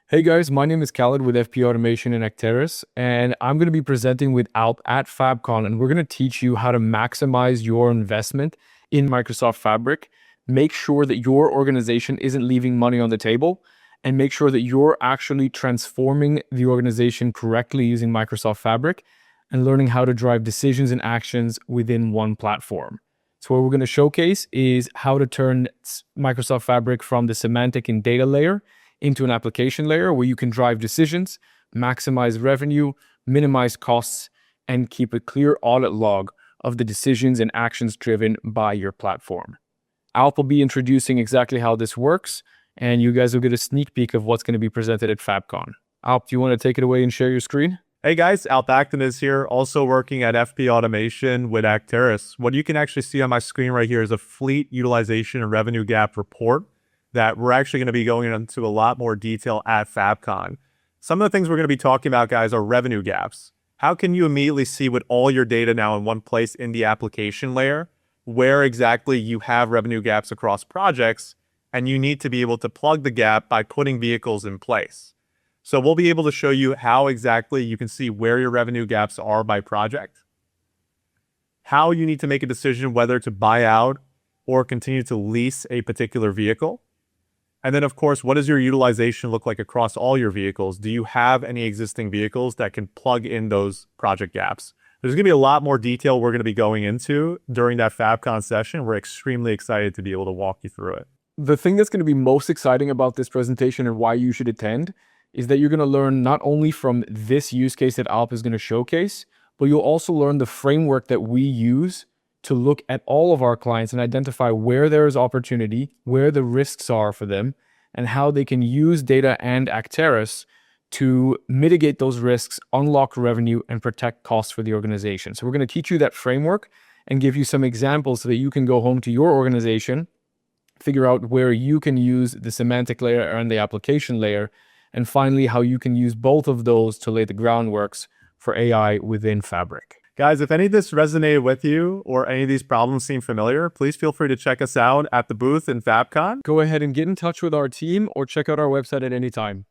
Hey guys, my name is Khaled with FP Automation and Acterys, and I'm going to be presenting with Alp at FabCon, and we're going to teach you how to maximize your investment in Microsoft Fabric, make sure that your organization isn't leaving money on the table, and make sure that you're actually transforming the organization correctly using Microsoft Fabric and learning how to drive decisions and actions within one platform. So what we're going to showcase is how to turn Microsoft Fabric from the semantic and data layer into an application layer where you can drive decisions, maximize revenue, minimize costs, and keep a clear audit log of the decisions and actions driven by your platform. Alp will be introducing exactly how this works, and you guys will get a sneak peek of what's going to be presented at FabCon. Alp, do you want to take it away and share your screen? Hey guys, Akdeniz here, also working at FP Automation with Acterys. What you can actually see on my screen right here is a fleet utilization and revenue gap report that we're actually going to be going into a lot more detail at FabCon. Some of the things we're going to be talking about, guys, are revenue gaps. How can you immediately see with all your data now in one place in the application layer, where exactly you have revenue gaps across projects, and you need to be able to plug the gap by putting vehicles in place. So we'll be able to show you how exactly you can see where your revenue gaps are by project, how you need to make a decision whether to buy out or continue to lease a particular vehicle. And then, of course, what does your utilization look like across all your vehicles? Do you have any existing vehicles that can plug in those project gaps? There's going to be a lot more detail we're going to be going into during that FabCon session. We're extremely excited to be able to walk you through it. The thing that's going to be most exciting about this presentation and why you should attend is that you're going to learn not only from this use case that Alp is going to showcase, but you'll also learn the framework that we use to look at all of our clients and identify where there is opportunity, where the risks are for them, and how they can use data and Acterys to mitigate those risks, unlock revenue, and protect costs for the organization. So we're going to teach you that framework and give you some examples so that you can go home to your organization, figure out where you can use the semantic layer and the application layer, and finally, how you can use both of those to lay the groundworks for AI within Fabric. Guys, if any of this resonated with you or any of these problems seem familiar, please feel free to check us out at the booth in FabCon. Go ahead and get in touch with our team or check out our website at any time.